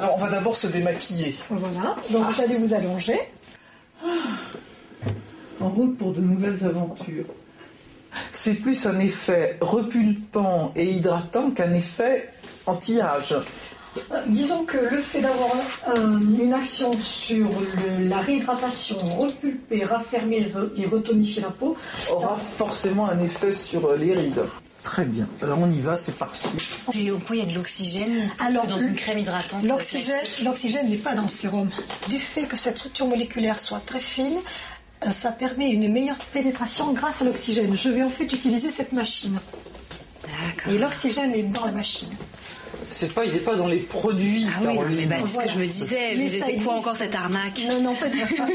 Alors, on va d'abord se démaquiller. Voilà, donc vous allez vous allonger. En route pour de nouvelles aventures. C'est plus un effet repulpant et hydratant qu'un effet anti-âge. Disons que le fait d'avoir une action sur la réhydratation, repulper, raffermir et retonifier la peau, aura forcément un effet sur les rides. Très bien. Alors on y va, c'est parti. Et au point, il y a de l'oxygène dans une crème hydratante. L'oxygène n'est pas dans le sérum. Du fait que cette structure moléculaire soit très fine, ça permet une meilleure pénétration grâce à l'oxygène. Je vais en fait utiliser cette machine. D'accord. Et l'oxygène est dans la machine. Il n'est pas dans les produits. Ah oui, mais c'est ce que je me disais. Mais c'est quoi encore cette arnaque? Non, pas de ça.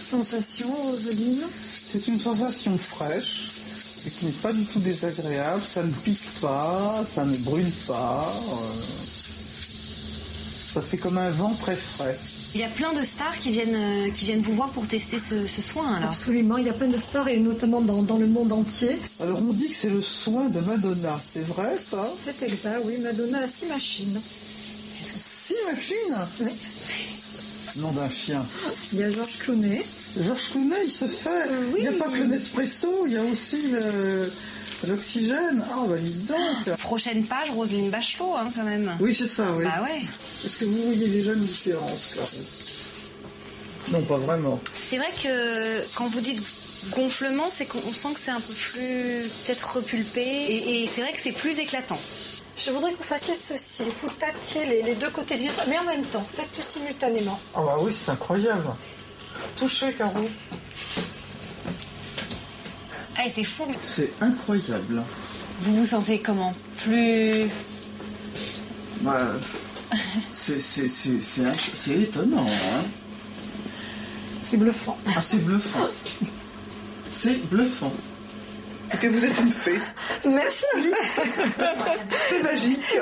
Sensation, Roseline? C'est une sensation fraîche et qui n'est pas du tout désagréable. Ça ne pique pas, ça ne brûle pas. Ça fait comme un vent très frais. Il y a plein de stars qui viennent vous voir pour tester ce soin, alors. Absolument, il y a plein de stars, et notamment dans le monde entier. Alors on dit que c'est le soin de Madonna, c'est vrai ça? C'est exact, oui, Madonna a 6 machines. 6 machines? Oui. Nom d'un chien. Il y a Georges Clooney. Georges Clooney, il se fait. Oui. Il n'y a pas que le Nespresso, il y a aussi l'oxygène. Ah, bah dis donc. Prochaine page, Roselyne Bachelot, quand même. Oui, c'est ça, oui. Bah ouais. Est-ce que vous voyez déjà une différence, Caro? Non, pas vraiment. C'est vrai que quand vous dites gonflement, c'est qu'on sent que c'est un peu plus peut-être repulpé. Et c'est vrai que c'est plus éclatant. Je voudrais que vous fassiez ceci. Vous tâtiez les deux côtés du visage, mais en même temps. Faites-le simultanément. Ah bah oui, c'est incroyable. Touchez, Caro. Ah, c'est fou. C'est incroyable. Vous vous sentez comment? Plus... Bah, c'est étonnant, hein. C'est bluffant. Ah, c'est bluffant. C'est bluffant. Écoutez, vous êtes une fée. Merci. C'est magique.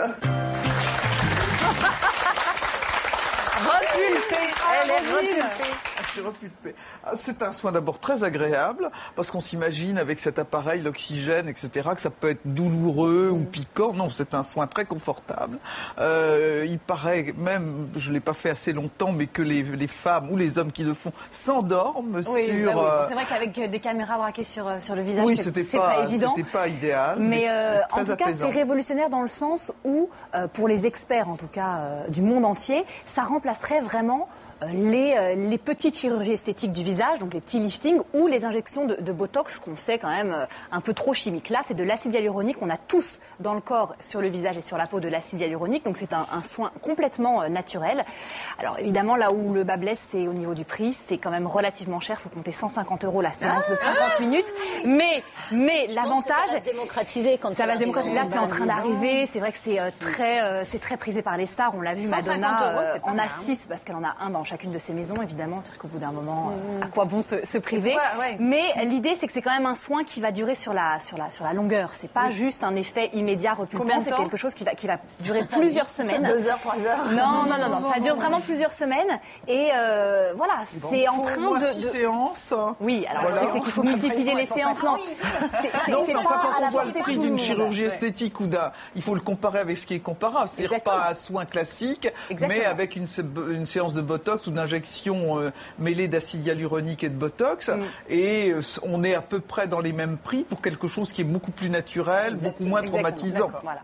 Repulpée, elle est repulpée. Je suis repulpée. C'est un soin d'abord très agréable, parce qu'on s'imagine avec cet appareil, l'oxygène, etc., que ça peut être douloureux ou piquant. Non, c'est un soin très confortable. Il paraît même, je ne l'ai pas fait assez longtemps, mais que les femmes ou les hommes qui le font s'endorment sur... C'est vrai qu'avec des caméras braquées sur le visage, oui, c'est pas évident. C'était pas idéal, mais très en tout cas, apaisant. c'est révolutionnaire dans le sens où, pour les experts en tout cas du monde entier, ça remplacerait vraiment les petites chirurgies esthétiques du visage, donc les petits liftings ou les injections de Botox qu'on sait quand même un peu trop chimiques. Là, c'est de l'acide hyaluronique. On a tous dans le corps, sur le visage et sur la peau, de l'acide hyaluronique. Donc c'est un soin complètement naturel. Alors évidemment, là où le bas blesse, c'est au niveau du prix. C'est quand même relativement cher. Il faut compter 150 € la séance de 50 minutes. Mais l'avantage... Ça va se démocratiser quand ça va se démocratiser. Là, c'est en train d'arriver. C'est vrai que c'est très prisé par les stars. On l'a vu, Madonna en a 6 parce qu'elle en a un dans chacune de ces maisons, évidemment. C'est-à-dire qu'au bout d'un moment, à quoi bon se priver? Mais l'idée, c'est que c'est quand même un soin qui va durer sur la longueur. C'est pas juste un effet immédiat repulpant. C'est quelque chose qui va durer plusieurs semaines. 2 heures, 3 heures. Non. Ça dure vraiment plusieurs semaines. Et voilà, c'est en train de... 6 séances. Oui, alors le truc, c'est qu'il faut multiplier les séances. Non, quand on voit le prix d'une chirurgie esthétique ou il faut le comparer avec ce qui est comparable. C'est-à-dire pas un soin classique, mais avec une séance de Botox ou d'injection mêlée d'acide hyaluronique et de Botox. Et on est à peu près dans les mêmes prix pour quelque chose qui est beaucoup plus naturel, beaucoup moins traumatisant. Voilà.